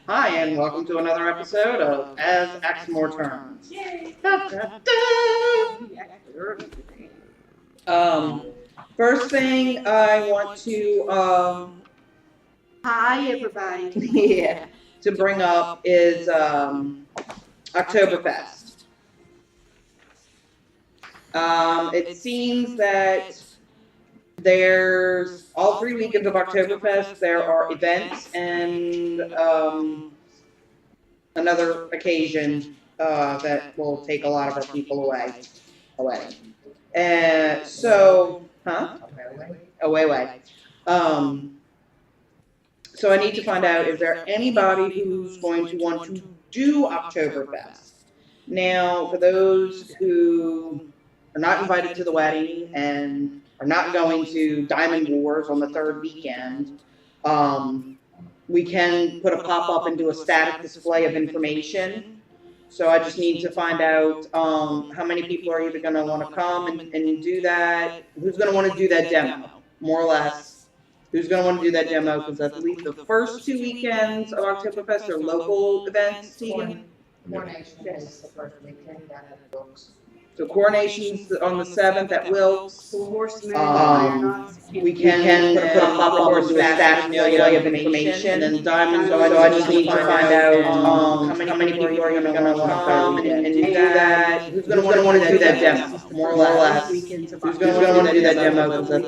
Hi, and welcome to another episode of As Axemoor Turns. Yay! Da, da, da. First thing I want to Hi, everybody. yeah, to bring up is Oktoberfest. It seems that there's all 3 weekends of Oktoberfest. There are events and another occasion that will take a lot of our people away. So I need to find out, is there anybody who's going to want to do Oktoberfest? Now, for those who are not invited to the wedding and are not going to Diamond Wars on the 3rd weekend, we can put a pop-up and do a static display of information. So I just need to find out how many people are either going to want to come and do that, who's going to want to do that demo, more or less. Who's going to want to do that demo, because I believe the first 2 weekends of Oktoberfest are local events, Tegan. Coronation is the first weekend down at the Wilkes. So Coronation's on the 7th at Wilkes. We can put a pop-up or do a static display of information, and Diamond, so I just need to find out how many people are going to want to come and do that. Who's going to want to do that demo, more or less. Who's going to want to do that demo, because the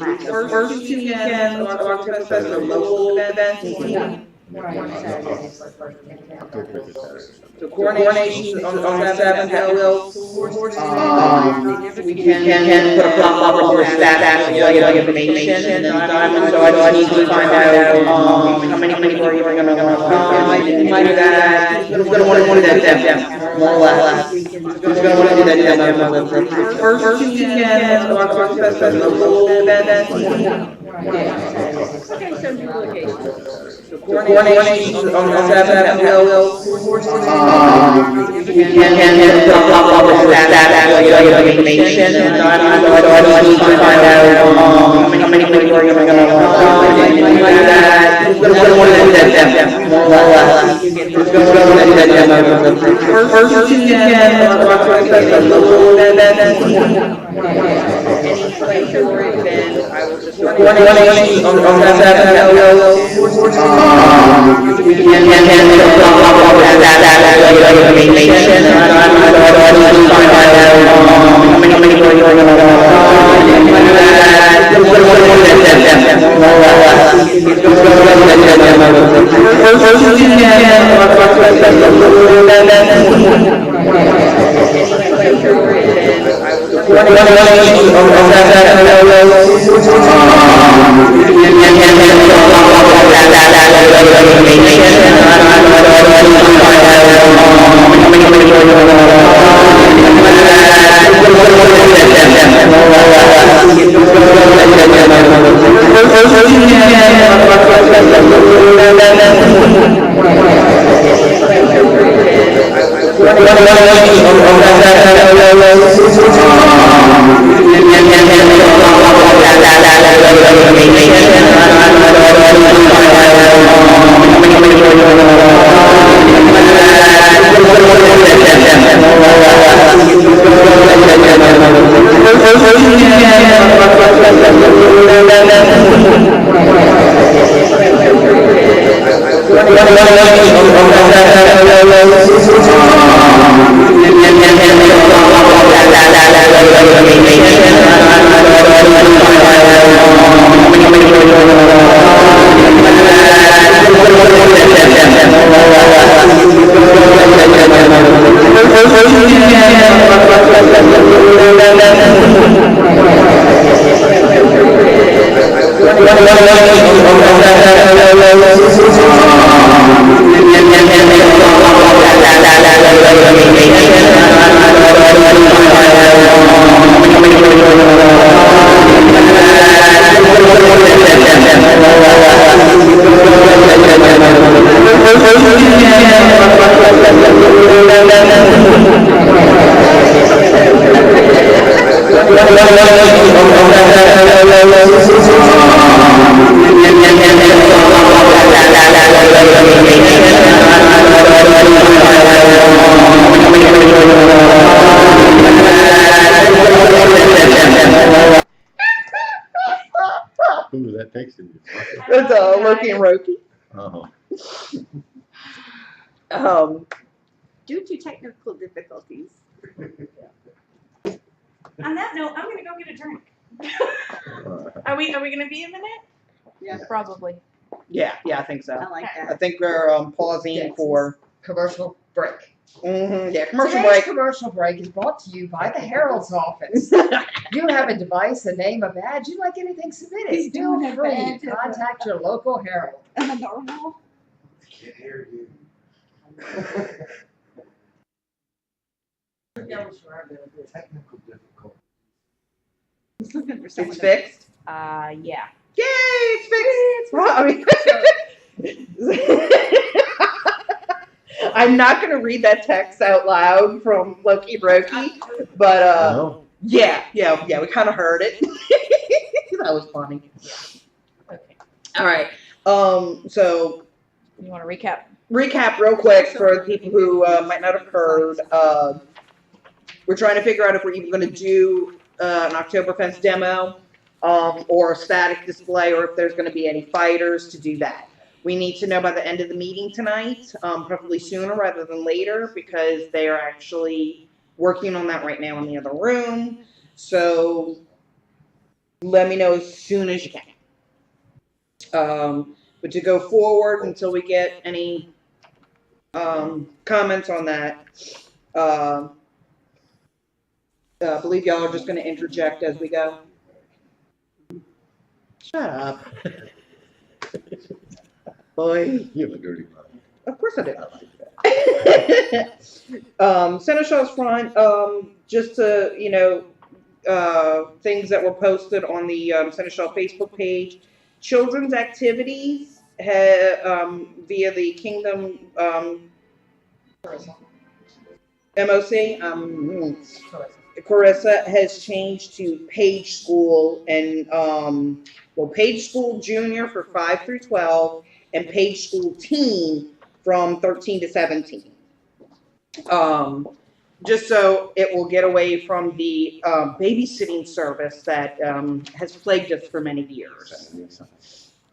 first 2 weekends of Oktoberfest are local events. So Coronation's on the 7th at Wilkes. We can put a pop-up or a static display of information, and Diamond, so I need to find out how many people are going to want to come and do that. Who's going to want to do that demo, more or less. Who's going to want to do that demo? The first 2 weekends of Oktoberfest are local events. Okay, so new location. So Coronation's on the 7th at Wilkes. We can put a pop-up or a static display of information, and Diamond, so I need to find out how many people are going to want to come and do that. Who's going to want to do that demo, more or less. Who's going to want to do that demo? The first 2 weekends of Oktoberfest are local events. Any place or event, I will just Coronation's on the 7th at Wilkes. We can put a pop-up or a static display of information, and I need to find out how many people are going to want to come and do that. Who's going to want to do that demo, more or less. Who's going to want to do that demo? The first 2 weekends of Oktoberfest are local events. Coronation's on the 7th at Wilkes. That's Loki and Roki. Uh-huh. Due to technical difficulties. On that note, I'm gonna go get a drink. Are we gonna be a minute? Yeah. Probably. Yeah, I think so. I like I that. think we're pausing Yes. for Commercial break. yeah, commercial Today's break. commercial break is brought to you by the Herald's office. You have a device, a name, a badge, you like anything submitted, He's feel doing a free badge to of a- contact your local Herald. Normal. Can't hear you. Technical difficulty. He's looking for someone. It's fixed. Yeah. Yay, it's fixed. Well, I mean, I'm not gonna read that text out loud from Loki Roki, but No. yeah, we kind of heard it. That was funny. Okay. All right. So You want to recap? recap real quick for the people who might not have heard. We're trying to figure out if we're even going to do an Oktoberfest demo or a static display, or if there's going to be any fighters to do that. We need to know by the end of the meeting tonight, preferably sooner rather than later, because they are actually working on that right now in the other room. So let me know as soon as you can. But to go forward until we get any comments on that, I believe y'all are just going to interject as we go. Shut up. Boy. You have a dirty mind. Of course I do. Senechaw's front, just to, things that were posted on the Senechaw Facebook page. Children's activities via the Kingdom MOC. Carissa has changed to Page School and Page School Junior for 5 through 12 and Page School Teen from 13 to 17. Just so it will get away from the babysitting service that has plagued us for many years.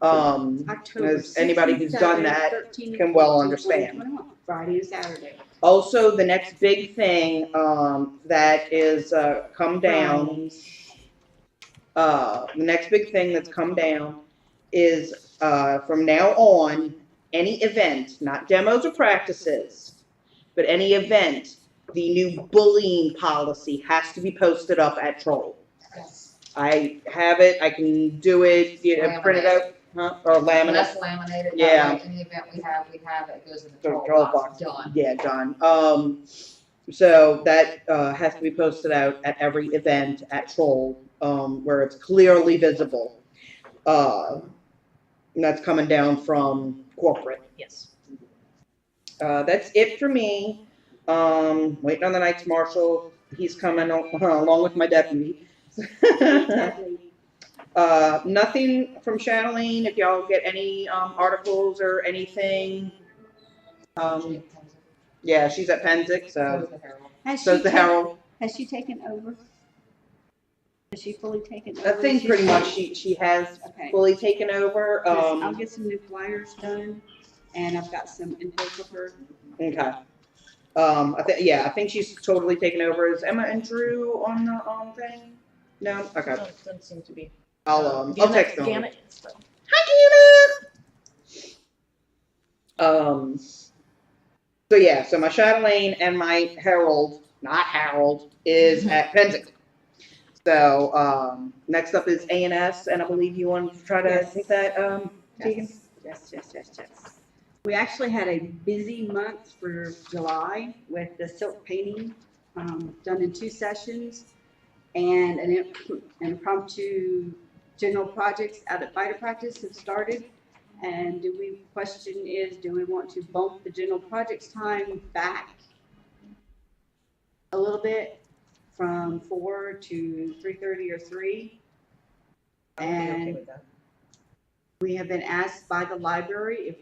As anybody who's done that can well understand. Friday and Saturday. Also, the next big thing that is come down, the next big thing that's come down is from now on, any event, not demos or practices, but any event, the new bullying policy has to be posted up at Troll. Yes. I have it. I can do it. Print it out, or laminate. Less laminated. Yeah. That way, any event we have, it goes in the The Troll box. Dropbox. Done. Yeah, done. So that has to be posted out at every event at Troll, where it's clearly visible. And that's coming down from corporate. Yes. That's it for me. Waiting on the Knights Marshal. He's coming along with my deputy. Nothing from Chatelaine. If y'all get any articles or anything. Yeah, she's at Penzic, so so's the Herald. Has she taken over? Has she fully taken over? I think pretty much she has Okay. fully taken over. I'll get some new flyers done, and I've got some info for her. Okay. I think she's totally taken over. Is Emma and Drew on the thing? No. Okay. Doesn't seem to be. I'll text them. Gannett is though. Hi, Gina. So my Chatelaine and my Herald, not Harold, is at Penzic. So next up is A&S, and I believe you want to try to Yes. take that, Tegan? Yes. We actually had a busy month for July with the silk painting, done in 2 sessions, and an impromptu general projects out at fighter practice have started. And question is, do we want to bump the general projects time back a little bit from 4 to 3:30 or 3? And we have been asked by the library if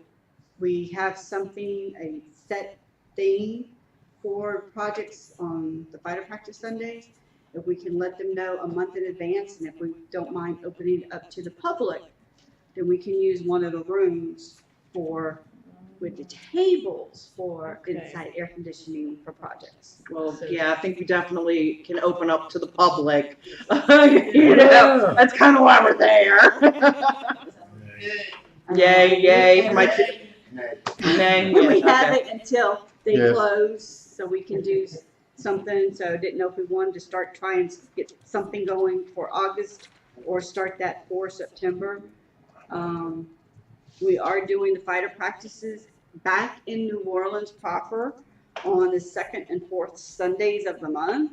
we have something, a set theme for projects on the fighter practice Sundays, if we can let them know a month in advance, and if we don't mind opening it up to the public then we can use one of the rooms with the tables for Okay. inside air conditioning for projects. Well, So- yeah, I think we definitely can open up to the public. You know, that's kind of why we're there. Yay, yay, for my name. We Yes, have okay. it until they Yes. close, so we can do something, so I didn't know if we wanted to try and get something going for August or start that for September. We are doing the fighter practices back in New Orleans proper on the second and fourth Sundays of the month.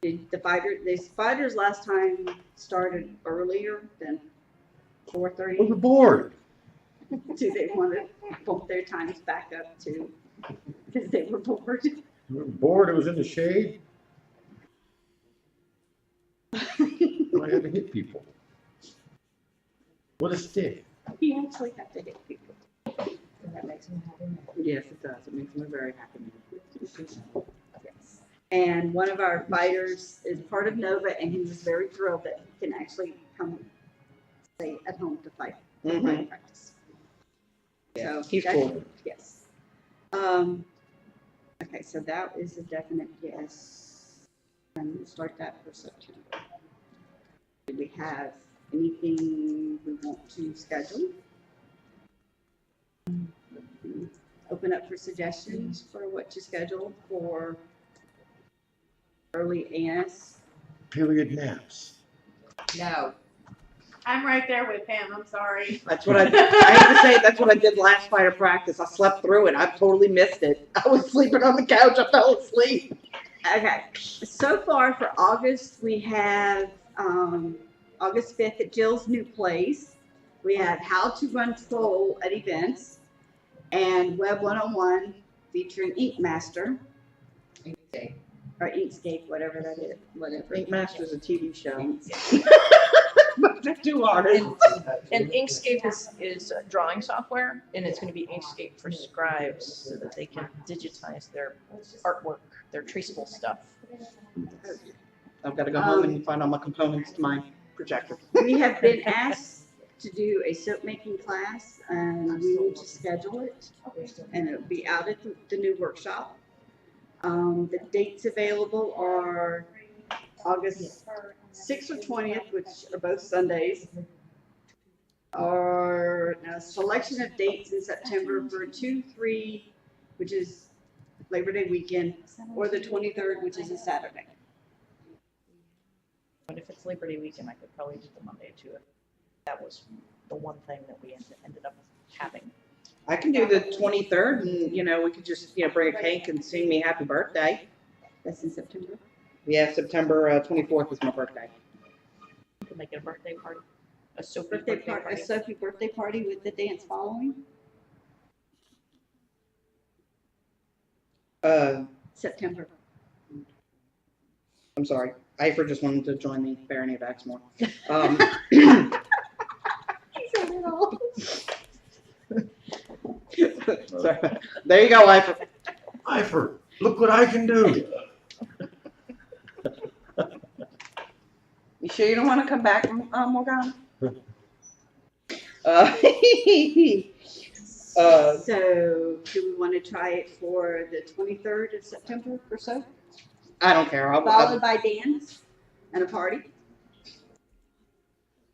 The fighters last time started earlier than 4:30. Overboard. Do they want to bump their times back up to, because they were bored? Board, it was in the shade. I had to hit people. With a stick. You actually have to hit people. That makes me happy. Yes, it does. It makes me very happy. Yes. And one of our fighters is part of Nova, and he was very thrilled that he can actually come stay at home to fight Mhm. practice. Yeah, So he's that's- cool. Yes. Okay, so that is a definite yes. And we'll start that for September. Do we have anything we want to schedule? Open up for suggestions for what to schedule for early AS. Period naps. No. I'm right there with him, I'm sorry. That's what I have to say, that's what I did last fighter practice. I slept through it. I totally missed it. I was sleeping on the couch. I fell asleep. Okay, so far for August, we have August 5th at Jill's new place. We have How to Run Troll at events and Web 101 featuring Ink Master Okay. or Inkscape, whatever that is, whatever. Ink Master's a TV show. Inkscape. But they're two artists. And Inkscape is drawing software, and it's gonna be Inkscape for scribes, so that they can digitize their artwork, their traceable stuff. I've got to go home and find all my components to my projector. We have been asked to do a soap making class and we need to schedule it. And it'll be out at the new workshop. The dates available are August 6th or 20th, which are both Sundays. Or a selection of dates in September for 2-3, which is Labor Day weekend, or the 23rd, which is a Saturday. But if it's Labor Day weekend, I could probably do the Monday too. That was the one thing that we ended up having. I can do the 23rd and, we could just, bring a cake and sing me happy birthday. That's in September. Yeah, September 24th is my birthday. We could make it a birthday party, a Sophie Birthday birthday party, party. a Sophie birthday party with the dance following, September. I'm sorry. Eifer just wanted to join the Barony of Axemoor. Sorry. There you go, Eifer. Eifer, look what I can do. You sure you don't want to come back, Morgan? So, do we want to try it for the 23rd of September or so? I don't care. Followed by dance and a party?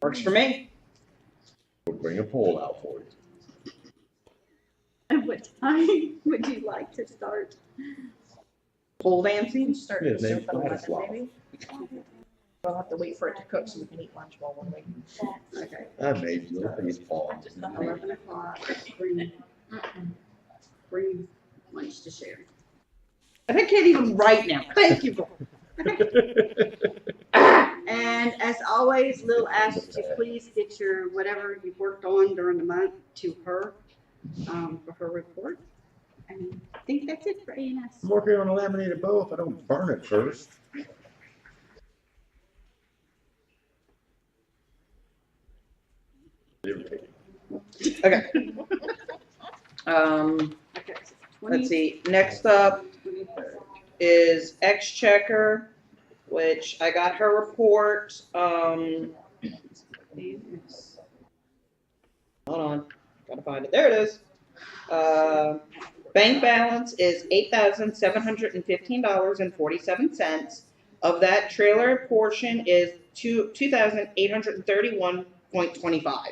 Works for me. We'll bring a pole out for you. And what time would you like to start? Pole dancing. Start Yeah, the soup at maybe 11 Vladislav. maybe. We'll have to wait for it to cook so we can eat lunch while we're waiting. Okay, I made you look at his paw. 11 o'clock, bring lunch to share. I can't even write now. Thank you. And as always, Lil asked to please get your, whatever you've worked on during the month to her, for her report. And I think that's it for ANS. I'm working on a laminated bow if I don't burn it first. Irritating. Okay. Okay, so Let's see. Next up 23rd. is Exchequer, which I got her report. Hold on, gotta find it. There it is. Bank balance is $8,715.47. Of that, trailer portion is $2,831.25.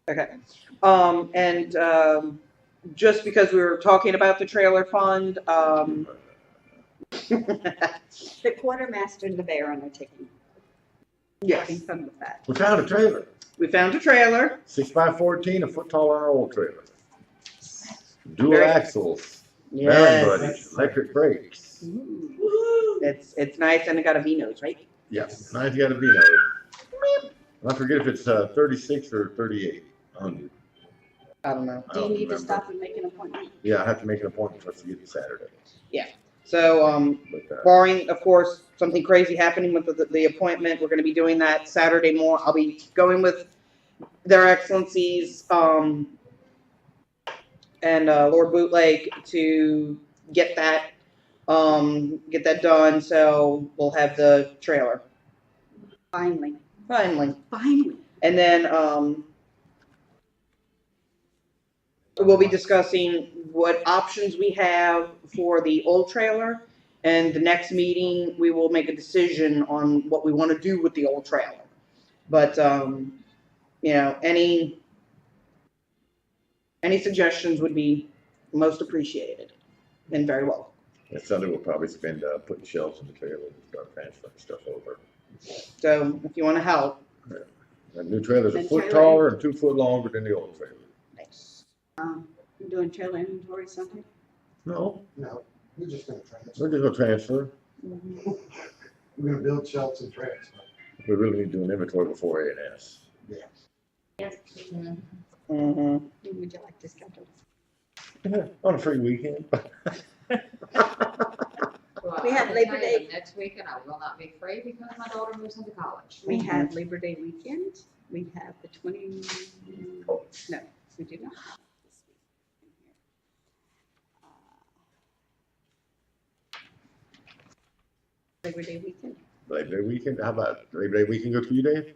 Okay. Just because we were talking about the trailer fund, The quartermaster and the Baron are taking yes, fun with that. We found a trailer, we found a trailer. 6x14, a foot taller than our old trailer. Dual Very- axles, bearing buddies, electric brakes. It's nice and it got a V-nose, right? Yes, nice, you got a Vino. I forget if it's 36 or 38. I don't know. I Do you don't need to remember. stop and make an appointment? Yeah, I have to make an appointment for us to get it Saturday. So, But, barring, of course, something crazy happening with the appointment, we're gonna be doing that Saturday more. I'll be going with their excellencies, and Lord Bootleg to get that done, so we'll have the trailer. Finally, Finally. finally. And then, we'll be discussing what options we have for the old trailer. And the next meeting, we will make a decision on what we want to do with the old trailer. But, any suggestions would be most appreciated and very welcome. And Sunday we'll probably spend putting shelves in the trailer and start transferring stuff over. So if you want to help. The new trailer's a And foot trailer- taller and 2 foot longer than the old trailer. You doing trailer inventory something? No, No, we're just gonna transfer. we're just gonna transfer. We're gonna build shelves and transfer. We really need to do an inventory before A&S. Mm-hmm. When would you like to schedule? On a free weekend. Well, We have I can Labor tell Day. you, Next weekend I will not be free because my daughter moves into college. We have Labor Day weekend. We have the no, we do not. Labor Day weekend. Labor Day weekend, how about Labor Day weekend go for you, Dave?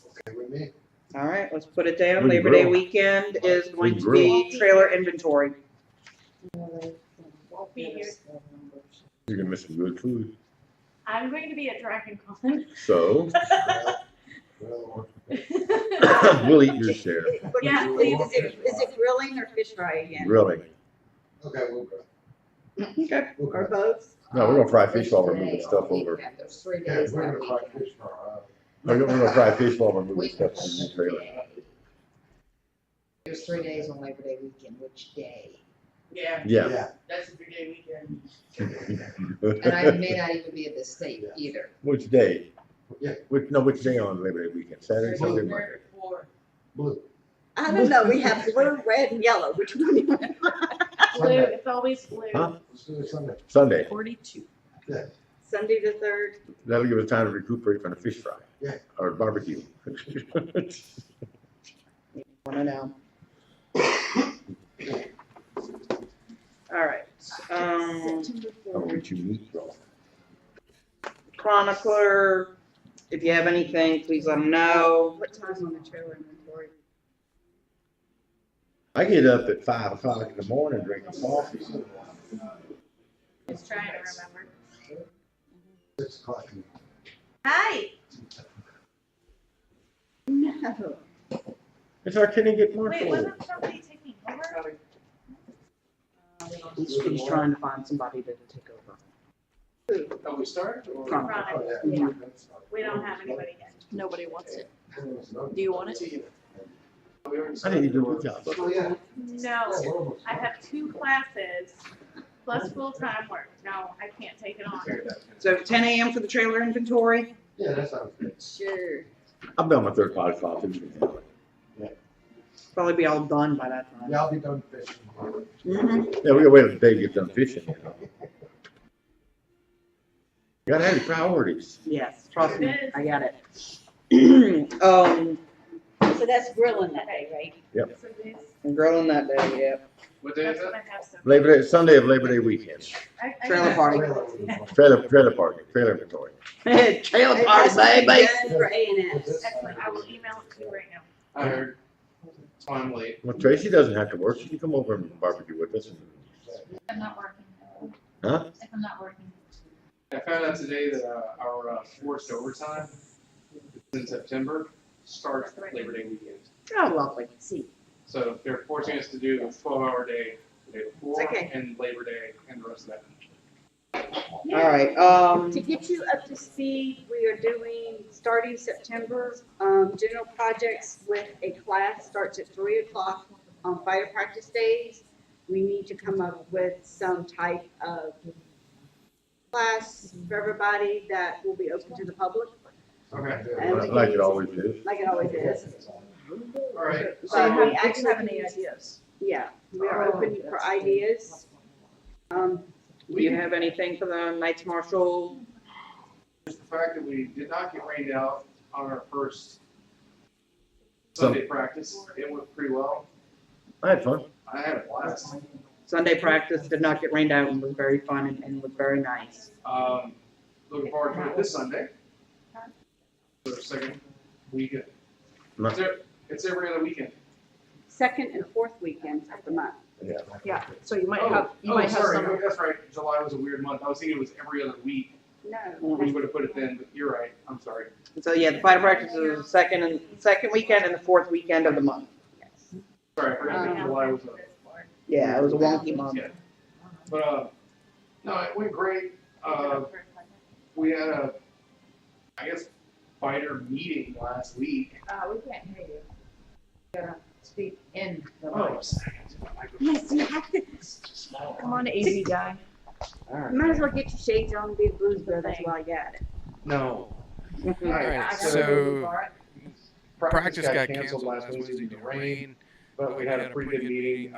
Okay with me? All right, let's put it down. We can Labor Day grill. weekend is going can to be trailer inventory. Won't be here. You're gonna miss some good food. I'm going to be at Dragon Con. So, Well, we'll eat your share. Yeah, Is it grilling or fish fry again? Grilling. okay, we'll go. Okay. We'll Or go. both? No, we're gonna fry fish while we're Today moving on stuff the over. weekend. There's 3 Yeah, days we're that gonna fry weekend. fish for our, We're gonna fry fish while we're moving Which stuff from the trailer. day? There's 3 days on Labor Day weekend, which day? Yeah, Yeah. that's a big day weekend. And I may not even be in the state either. Which day? Yeah. Which day on Labor Day weekend? Saturday, Sunday, Monday? blue. I don't know. We have blue, red, and yellow. Which one do you want? Blue, it's always blue. Huh? Let's do it Sunday. Sunday. 42. Sunday the 3rd. That'll give us time to recuperate from the fish fry. Yeah. Or barbecue. Want to know. All right. September I'll 3rd. get you meat roll. Chronicler, if you have anything, please let them know. What time's on the trailer inventory? I get up at 5 o'clock in the morning drinking coffee. Just trying to remember. 6 o'clock. Hi. No. It's our Kenny get Wait, Marshall. wasn't somebody taking over? He's trying to find somebody to take over. Oh, we start? or- Chronicle. Oh, yeah. Yeah. We don't have anybody yet. Nobody wants it. Do you want it? I think you do a good job. Oh, yeah. No, I have 2 classes plus full-time work. No, I can't take it on. So 10 a.m. for the trailer inventory. Yeah, that sounds good. Sure. I'll be on my third potty coffee. Probably be all done by that time. Yeah, I'll be done fishing. Mhm. Yeah, we gotta wait until Dave gets done fishing. You gotta have your priorities. Yes, trust me, It is. I got it. So that's grilling that day, right? So this, And grilling that day, yeah. What day that's is what that? I have so. Labor Day, Sunday of Labor Day weekend. I Trailer got party. Trailer party, trailer inventory. Trailer party, That's what baby. we've done for A&S. Excellent, I will email it to you right now. I heard. That's why I'm late. Well, Tracy doesn't have to work. She can come over and barbecue with us. I'm not working. Huh? If I'm not working. I found out today that our forced overtime in September starts Labor Day weekend. Oh, lovely. See. So they're forcing us to do a 12-hour day the day before Okay. and Labor Day and the rest of that. All right, To get you up to speed, we are doing, starting September, general projects with a class, starts at 3 o'clock on fire practice days. We need to come up with some type of class for everybody that will be open to the public, Okay. And we Like can- it always is. like it always is. All right. So you But we have, actually have any ideas? Yeah, we are open for ideas. do you have anything for the Knights Marshal? Just the fact that we did not get rained out on our first Sunday practice, it went pretty well. I had fun. I had a blast. Sunday practice did not get rained out and was very fun and was very nice. Looking forward to it this Sunday. For the second weekend. No. It's every other weekend. Second and fourth weekends of the month. Yeah, so you might have, you might have sorry, some. that's right. July was a weird month. I was thinking it was every other week. No. We would have put it then, but you're right. I'm sorry. And so, yeah, the fire practice is the second weekend and the fourth weekend of the month. Sorry, I forgot that July was a. Yeah, it was a wonky month. Yeah. But, no, it went great. We had a, I guess, fighter meeting last week. We can't hear you. You gotta speak in the Oh, mic. Yes, you have to, Come on, AV guy. you might as well get your shades on and be the Blues Brothers while you at it. No. Alright, so practice got canceled last Wednesday due to rain, but we had a pretty good meeting.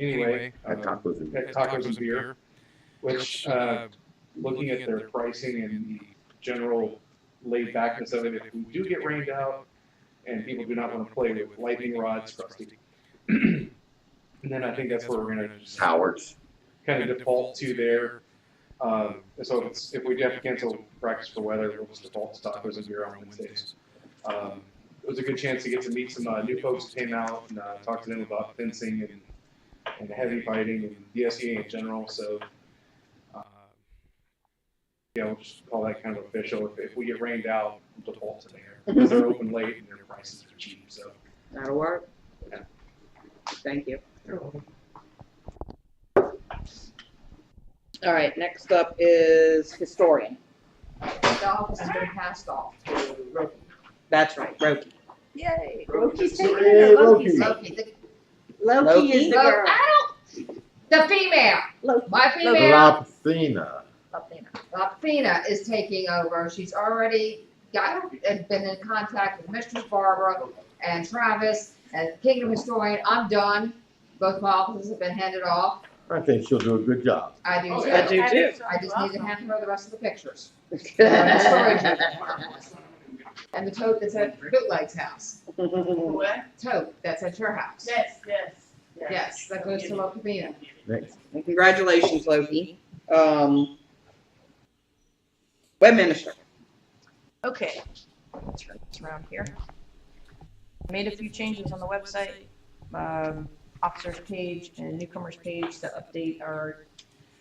Anyway, Had tacos and had tacos and beer, which, looking at their pricing and the general laid backness of it, if we do get rained out and people do not want to play with lightning rods, crusty. And then I think that's where we're gonna just Howards. kind of default to there. So if we do have to cancel practice for weather, we'll just default to tacos and beer on Wednesdays. It was a good chance to get to meet some new folks who came out and talk to them about fencing and heavy fighting and DSEA in general. So yeah, we'll just call that kind of official. If we get rained out, we'll default to there because they're open late and their prices are cheap. So That'll work. Yeah. Thank you. All right, next up is historian. The office has been passed off to Roki. That's right, Roki. Yay. Loki's taking Hey, it or Loki's Loki. taking Loki, it? Loki is the Lo- girl. I don't, the female, Loki. my female, Lapthina. Latina is taking over. She's already been in contact with Mistress Barbara and Travis and Kingdom Historian. I'm done. Both my offices have been handed off. I think she'll do a good job. I do Oh, too. I do too. I just need to hand her the rest of the pictures. That's And the tote that's at Bootleg's house. What? Tote that's at your house. Yes. Yes, that goes to Locavina. Next. And congratulations, Loki. Web minister. Okay, let's turn this around here. Made a few changes on the website, officers page and newcomers page to update our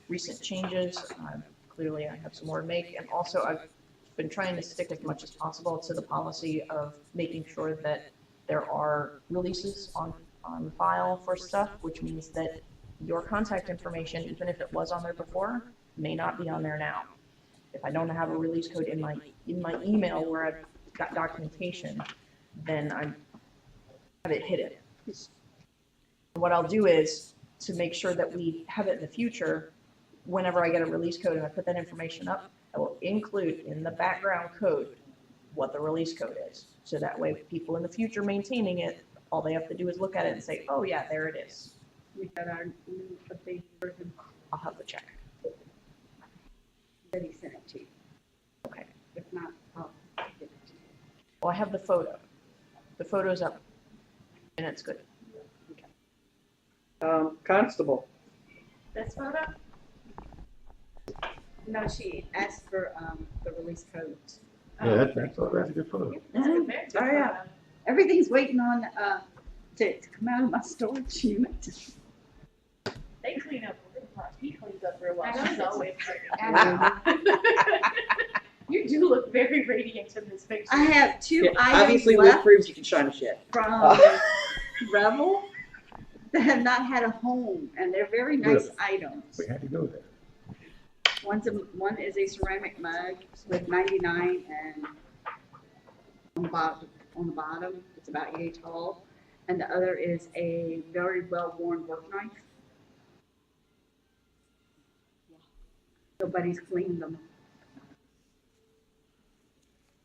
recent changes. Clearly I have some more to make, and also I've been trying to stick as much as possible to the policy of making sure that there are releases on file for stuff, which means that your contact information, even if it was on there before, may not be on there now. If I don't have a release code in my email where I've got documentation, then I have it hidden. What I'll do is, to make sure that we have it in the future, whenever I get a release code and I put that information up, I will include in the background code what the release code is. So that way, people in the future maintaining it, all they have to do is look at it and say, oh yeah, there it is. We got our new updated version I'll have to check. that he sent it to you. Okay. If not, I'll get it to you. Well, I have the photo the photo's up, and it's good. Constable. This photo? No, she asked for, the release codes. Yeah, that's a good photo. That's a very good Oh, yeah. photo. Everything's waiting on, to come out of my storage unit. They clean up real well. He cleans up real well. I know. She's always And You do look very radiant in this picture. I have two Yeah, items obviously, Luke left proves you can shine a shit. from Revel that have not had a home, and they're very nice Really? items. We had to go there. One is a ceramic mug with 99, and on the bottom, it's about yay tall. And the other is a very well-worn work knife. Nobody's cleaned them.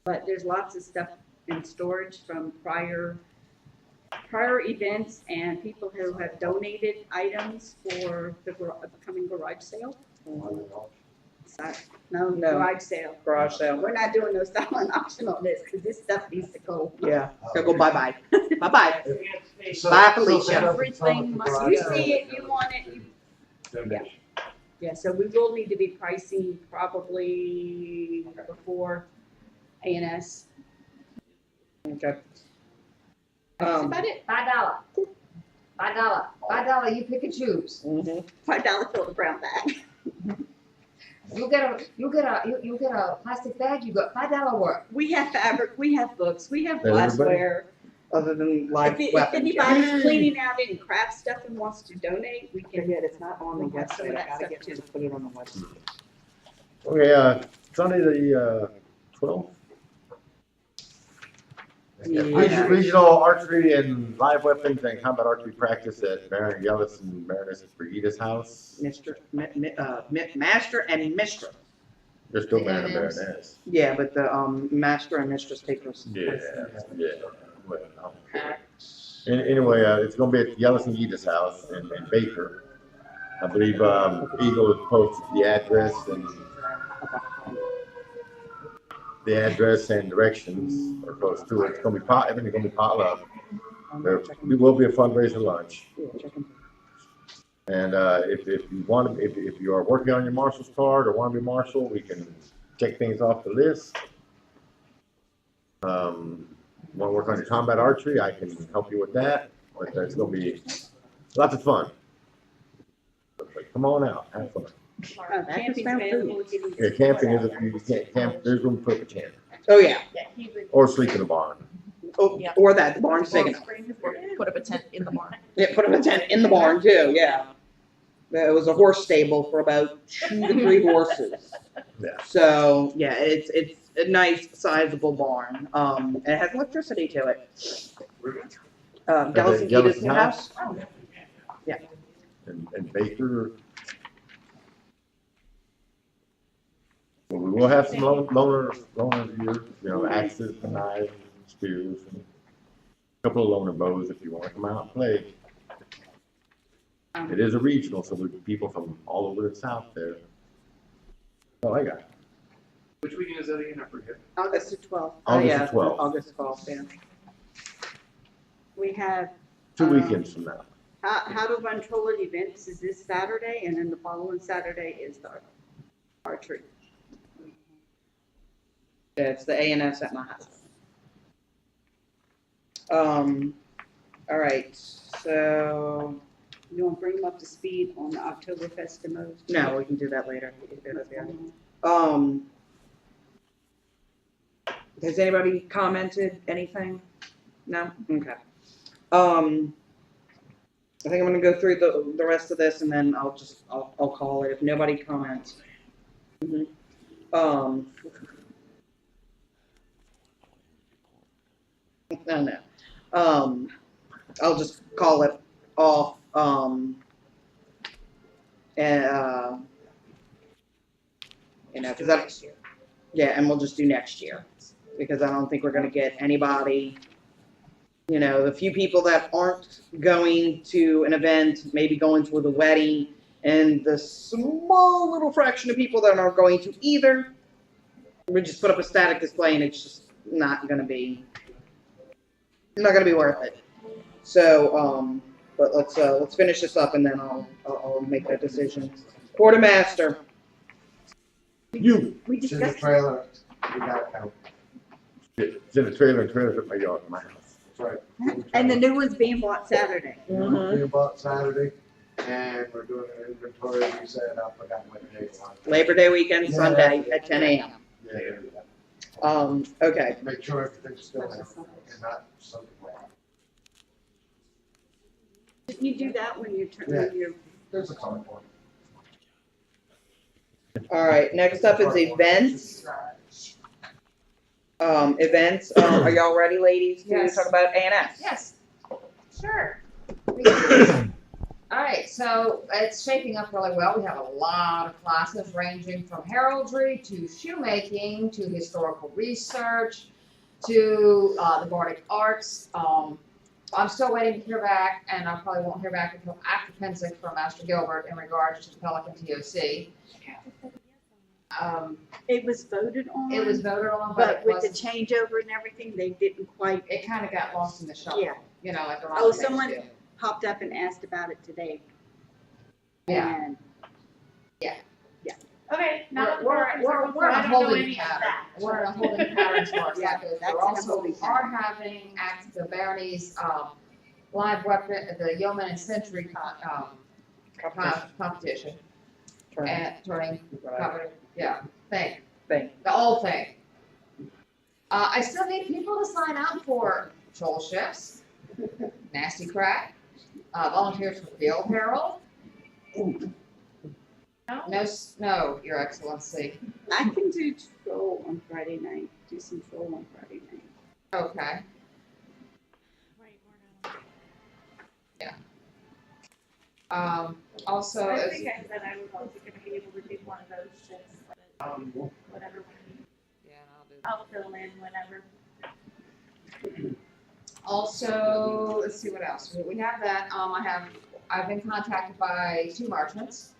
But there's lots of stuff in storage from prior events and people who have donated items for the upcoming garage sale. No, No. garage sale. Garage sale. We're not doing no silent auction on this, because this stuff needs to go. Yeah. So go bye-bye. Bye-bye. So- Bye, so Felicia. set up in front of Everything the must, garage you sale. see it, you want it, you, Donation. yeah, so we will need to be pricing probably before A&S. Okay. That's about it. $5. $5. You pick and choose. Mhm. $5 for the brown bag. You get a plastic bag. You got $5 worth. We have fabric, we have books, we have Everybody? glassware. Other than live If weapons. yeah. anybody's cleaning out any craft stuff and wants to donate, we can. Forget, it's not on the We'll have some website. of I that gotta stuff get too. to put it on the website. Okay, Sunday the 12th. Yeah. Regional archery and live weapons and combat archery practice at Baron Yellis and Baroness Brigida's house. Master and mistress. They're still The Baron and M&Ms. Baroness. Yeah, but the master and mistress take those. Yeah. Well, anyway, it's gonna be at Yellis and Brigida's house in Baker. I believe Eagle has posted the address and directions are close to it. It's gonna be everything's gonna be potluck. There will be a fundraiser lunch. And if you want, if you are working on your marshal's card or want to be marshal, we can check things off the list. Want to work on your combat archery? I can help you with that. But it's going to be lots of fun. But come on out, have fun. Camping's available. Yeah, camping is you can't camp. There's room for a tent Oh, yeah. Yeah, he would. or sleep in a barn. Oh, Yeah. or that, the barn's big enough. Or put up a tent in the barn. Yeah, put up a tent in the barn too, yeah. There was a horse stable for about 2 to 3 horses. Yeah. So, yeah, it's a nice sizable barn. And it has electricity to it. Dallas and Gita's new house? Yeah. And Baker. Well, we will have some loner gear, axes, and knives, and spears, and a couple of loner bows if you want to come out and play. It is a regional, so there'll be people from all over the south there. Oh, I got it. Which weekend is that again? I forget. August the 12th. August the 12th. August 12th, yeah. We have. 2 weekends from now. How to run Trollard events is this Saturday, and then the following Saturday is the archery. Yeah, it's the A&S at my house. All right, so, You want to bring them up to speed on the Oktoberfest demos? no, we can do that later. Has anybody commented anything? No? Okay. I think I'm gonna go through the rest of this and then I'll call it if nobody comments. No. I'll just call it off, cause that, yeah, and we'll just do next year. Because I don't think we're gonna get anybody, the few people that aren't going to an event, maybe going to the wedding, and the small little fraction of people that aren't going to either, we just put up a static display and it's just not gonna be not gonna be worth it. So, but let's finish this up and then I'll make that decision. Quartermaster. You. We It's in the discussed, trailer, we got it out. It's in the trailer's at my yard, my house. That's right. and the new one's being bought Saturday. Mhm. We bought Saturday, and we're doing an inventory, we set it up, I got my date on. Labor Day weekend, Sunday at 10 a.m. Yeah. Okay. Make sure everything's still there, and not something wrong. You do that when you're, Yeah. when you're, There's a couple point. All right. Next up is events. Are y'all ready, ladies, to Yes. talk about A&S? Yes. Sure. All right, so it's shaping up really well. We have a lot of classes ranging from heraldry to shoemaking to historical research to the Bardic arts. I'm still waiting to hear back, and I probably won't hear back until after Pensick from Master Gilbert in regards to the Pelican TOC. it was voted on. It was voted on, but But it with the wasn't, changeover and everything, they didn't quite, it kind of got lost in the shuffle. Yeah. You know, like a lot oh, of things someone do. popped up and asked about it today. Yeah. And Okay, now We're in a I don't know holding any of pattern. that. We're in a holding pattern as far as that goes. That's We're in a also holding are pattern. having at the Barony's live weapon, the Yeoman and Sentry competition. And turning, cover, yeah, thing, Thing. the whole thing. I still need people to sign up for troll ships, Nasty Crack, volunteers for Field Herald. No, Your Excellency. I can do troll on Friday night, do some troll on Friday night. Okay. Wait, we're not- Also, I as- think I said I was also gonna be able to do one of those shifts, but whatever. yeah, I'll do that. I'll fill in whenever. Also, let's see what else. We have that, I've been contacted by 2 merchants.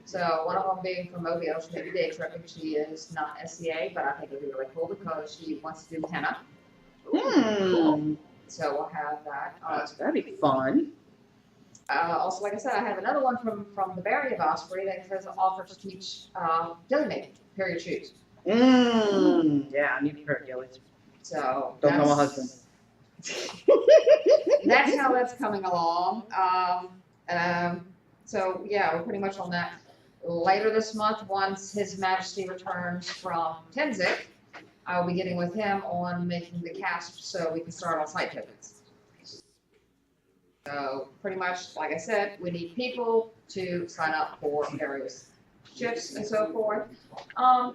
So one of them being from Mobile, she may be day tripping, she is not SCA, but I think it'd be really cool because she wants to do henna. So we'll have that. That'd be fun. Also, like I said, I have another one from the Barony of Axemoor that says offers to teach, designated period shoes. Yeah, I need to hear Gillies. So. Don't tell my that's- husband. That's how that's coming along. So yeah, we're pretty much on that. Later this month, once His Majesty returns from Tenzik, I'll be getting with him on making the cast so we can start on site tokens. So pretty much, like I said, we need people to sign up for various shifts and so forth.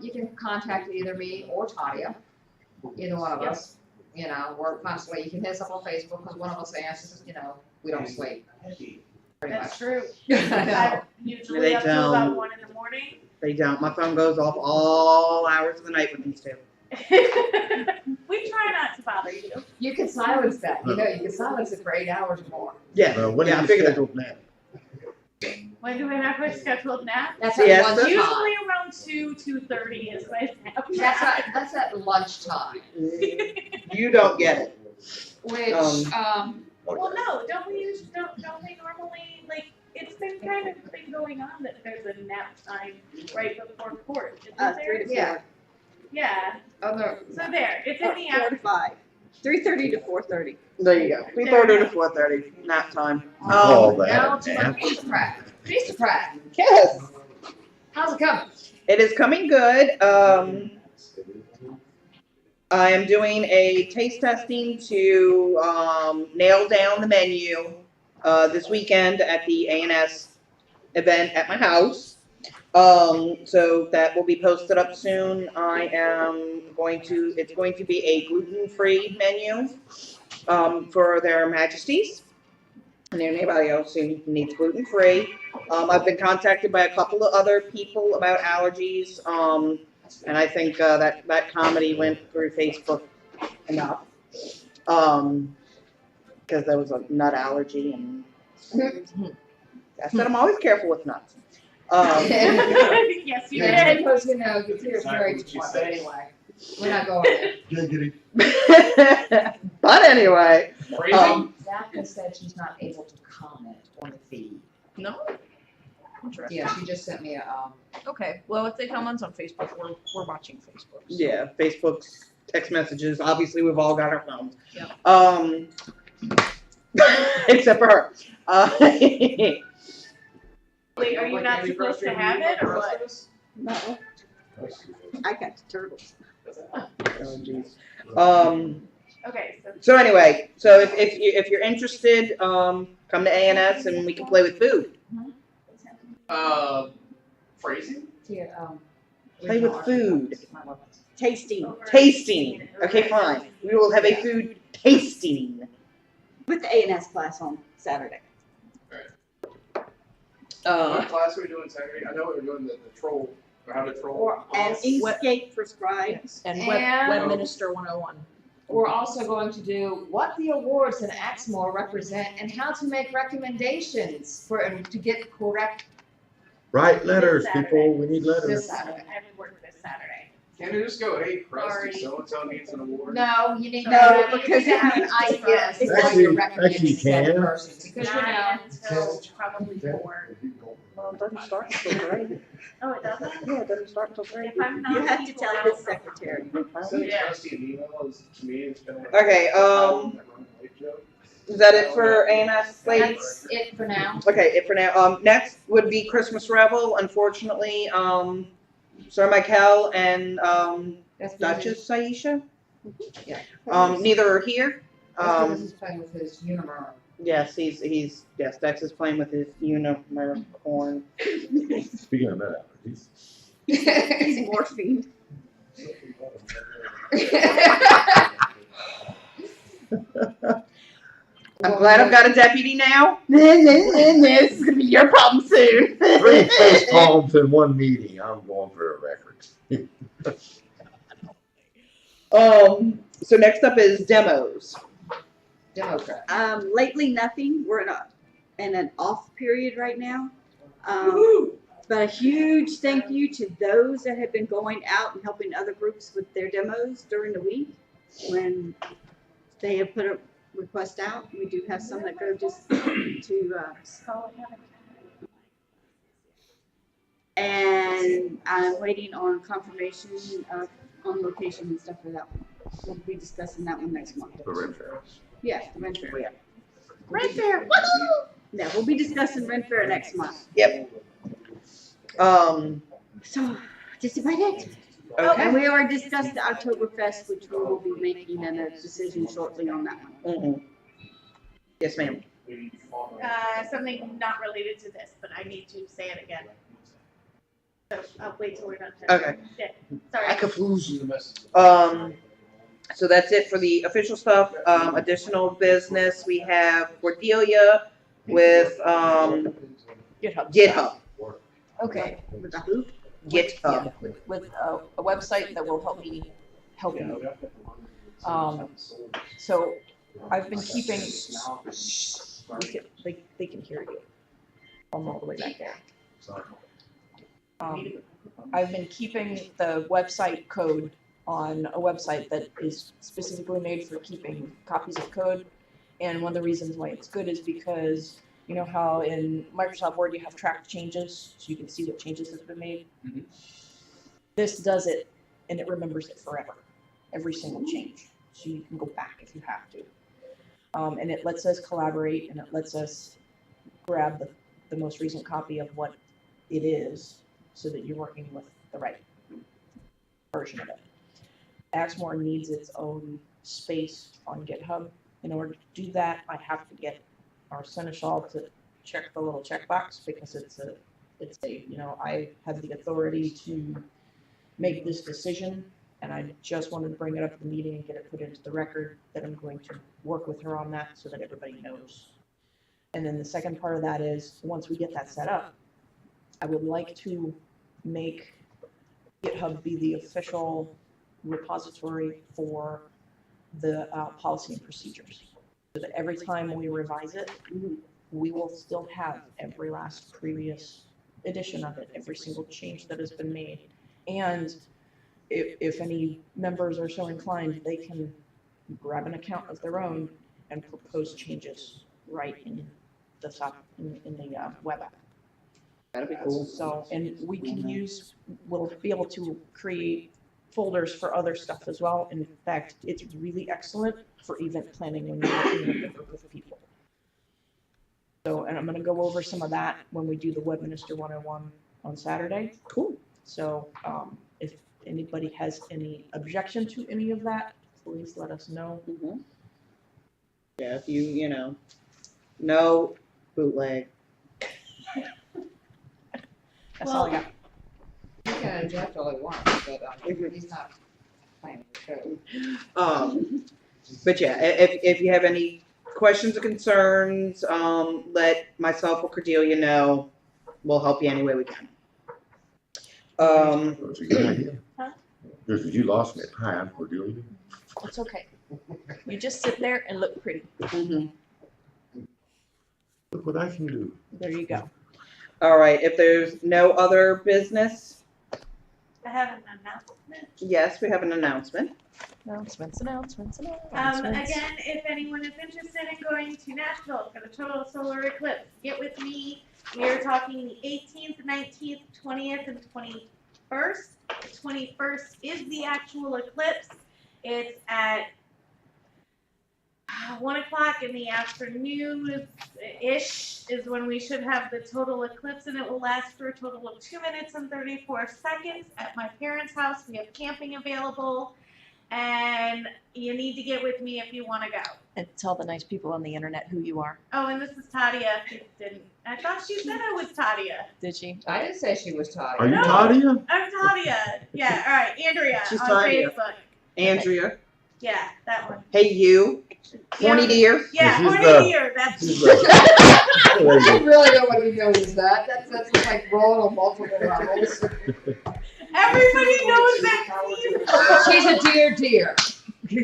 You can contact either me or Tadia, either one of us. You know, we're constantly, you can hit us up on Facebook because one of us answers, you know, we don't sleep. Pretty That's much. true. I know. I'm usually They up to about don't. 1 in the morning. They don't. My phone goes off all hours of the night with these two. We try not to bother you. You can silence that, you know, you can silence it for 8 hours or more. Yeah, When yeah, I is figured it that. scheduled now? When do we have our scheduled nap? That's Yes, at that's- Usually lunchtime. around 2:30 is my nap. That's at lunchtime, You don't get it. which, Well, no, don't we normally, like, it's been kind of been going on that there's a nap time right before court, isn't 3 there? to 4. Yeah. Yeah, other, so there, it's in the 4 to afternoon. 5. 3:30 to 4:30. There you go. 3:30 to 4:30, nap time. Call Um, that now a to my nap. feast prep. Feast prep, yes, how's it coming? it is coming good. I am doing a taste testing to nail down the menu this weekend at the A&S event at my house. So that will be posted up soon. It's going to be a gluten-free menu for their majesties and anybody else who needs gluten-free. I've been contacted by a couple of other people about allergies, and I think that comedy went through Facebook enough. Because there was a nut allergy, and I said I'm always careful with nuts. Yes, you Yeah, did. because, you know, your tears very much, but anyway. We're not going there. Giggity. But anyway, Zaka said she's not able to comment on the feed. No? Interesting. Yeah, she just sent me a, Okay, well, if they comment on Facebook, we're watching Facebook. So. yeah, Facebook's text messages. Obviously, we've all got our phones. Yep. Except for her. Wait, are you not supposed to have it or what? No, I got the turtles. Okay, so So anyway, so if you're interested, come to A&S and we can play with food. Phrasing? here, Play with food. Tasting Tasting. Okay, fine. We will have a food tasting. with the A&S class on Saturday. What class are we doing Saturday? I know we were doing the troll, or how to troll. And Inkscape for scribes. And And- Webminister 101. we're also going to do what the awards in Axemoor represent and how to make recommendations to get correct Write letters, This people, we need this letters. Saturday. I have work this Saturday. Can you just go, hey, Sorry. Krusty, so-and-so needs an award? No, you need No, to, because you have an it- idea as to what Actually- you're recommending actually to that can. person. Because you know, Not until probably 4. Well, it doesn't start until 3. Oh, it doesn't? Yeah, it doesn't start until 3. If I'm not You have to equal, tell I'll- his secretary. Sending Yeah. Krusty an email is, to me, it's kind of. Okay, is that it for A&S, ladies? that's it for now. Okay, it for now. Next would be Christmas Revel. Unfortunately, Sir Michael and That's Duchess Aisha, Yeah. neither are here. This is playing with his unicorn. Yes, yes, Dex is playing with his unicorn. Speaking of that, He's morphine. I'm glad I've got a deputy now. This is gonna be your problem soon. 3 face palms in one meeting, I'm going for a record. So next up is demos. Democrat. Lately, nothing. We're in an off period right now. But a huge thank you to those that have been going out and helping other groups with their demos during the week when they have put a request out. We do have some that go just to, and I'm waiting on confirmation on location and stuff for that one. We'll be discussing that one next month. The Ren Fair. Yeah, the Ren Fair. Yeah. Ren Fair, woohoo! Yeah, we'll be discussing Ren Fair next month. Yep. So, just about it. And Okay. we already discussed the Oktoberfest, which we will be making a decision shortly on that one. Mhm. Yes, ma'am. Something not related to this, but I need to say it again. So I'll wait till we're done. Okay. Yeah, sorry. So that's it for the official stuff. Additional business, we have Cordelia with GitHub. Okay. With the who? GitHub. With a website that will help me help you. So I've been keeping. They can hear you. I'm all the way back there. I've been keeping the website code on a website that is specifically made for keeping copies of code. And one of the reasons why it's good is because you know how in Microsoft Word you have tracked changes, so you can see what changes have been made. Mhm. This does it, and it remembers it forever, every single change. So you can go back if you have to. And it lets us collaborate, and it lets us grab the most recent copy of what it is, so that you're working with the right version of it. Axemoor needs its own space on GitHub. In order to do that, I have to get our Seneschal to check the little checkbox because it's a, you know, I have the authority to make this decision, and I just wanted to bring it up at the meeting and get it put into the record that I'm going to work with her on that so that everybody knows. And then the second part of that is, once we get that set up, I would like to make GitHub be the official repository for the policy and procedures. So that every time we revise it, we will still have every last previous edition of it, every single change that has been made. And if any members are so inclined, they can grab an account of their own and propose changes right in the web app. That'd be cool. So, and we can we'll be able to create folders for other stuff as well. In fact, it's really excellent for event planning when you're working with a group of people. So, and I'm gonna go over some of that when we do the Webminister 101 on Saturday. Cool. So, if anybody has any objection to any of that, please let us know. Mm-hmm. Yeah, if you know, no bootleg. That's all I got. He can object all he wants, but he's not playing the show. But yeah, if you have any questions or concerns, let myself or Cordelia know. We'll help you any way we can. That's a good idea. Huh? You lost me at time, Cordelia. It's okay. You just sit there and look pretty. Mm-hmm. Look what I can do. There you go. All right, if there's no other business, I have an announcement. yes, we have an announcement. Announcements. Again, if anyone is interested in going to Nashville for the total solar eclipse, get with me. We are talking the 18th, 19th, 20th, and 21st. The 21st is the actual eclipse. It's at 1 o'clock in the afternoon-ish is when we should have the total eclipse, and it will last for a total of 2 minutes and 34 seconds at my parents' house. We have camping available, and you need to get with me if you want to go. And tell the nice people on the internet who you are. Oh, and this is Tadia. I thought she said I was Tadia. Did she? I didn't say she was tired. Are you No. Tadia? I'm Tadia. Yeah, all right, Andrea She's on Tadia. Facebook. Andrea, Yeah, that one. hey you, horny Yeah. deer. Yeah, She's horny the- deer. That's She's I really nobody knows that. That's like rolling on multiple levels. everybody knows that. She's a dear. All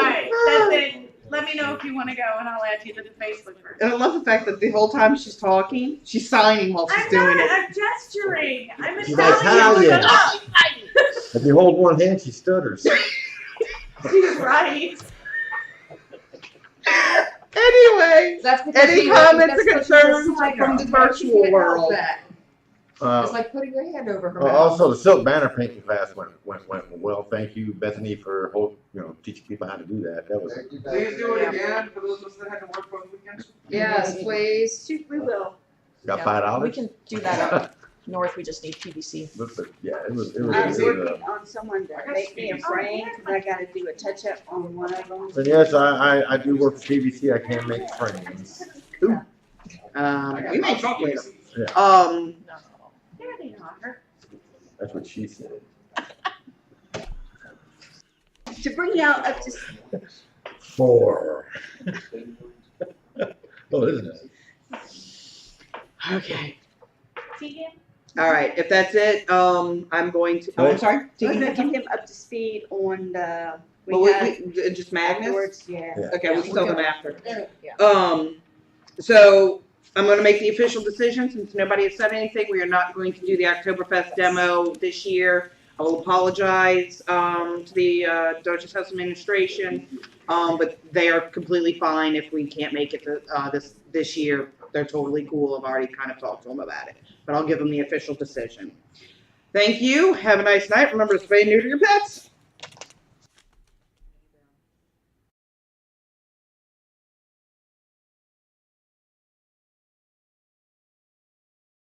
right, that's it. Let me know if you want to go, and I'll add you to the Facebook group. And I love the fact that the whole time she's talking, she's signing while she's I'm doing not. it. I'm gesturing. I'm She's Italian. Look Italian. it up. If you hold one hand, she stutters. She's right. Anyway, That's because any she- comments or that's because concerns she's a from the signer. virtual You can't help world? that. It's like putting your hand over her mouth. Also, the silk banner painting class went well. Thank you, Bethany, for teaching people how to do that. That was Please do it again for those of us that had to work on weekends. Yes, please. We will. got Yeah, we $5. can do that up north. We just need PVC. But yeah, it was. I'm working on someone to make me a frame, because I gotta do a touch-up on one of them. And yes, I do work for PVC. I can make frames. we may talk later. No. There they are. That's what she said. To bring y'all up to, 4. Oh, isn't it? Okay. Tegan? All right, if that's it, I'm going to, oh, I'm sorry. I'm gonna get him up to speed on the, Well, we have just Magnus? afterwards, yeah. Yeah. Okay, we can tell them after. Yeah. So I'm going to make the official decision since nobody has said anything. We are not going to do the Oktoberfest demo this year. I will apologize to the Dutchess House Administration, but they are completely fine if we can't make it to, this year. They're totally cool. I've already kind of talked to them about it, but I'll give them the official decision. Thank you. Have a nice night. Remember to spay and neuter your pets.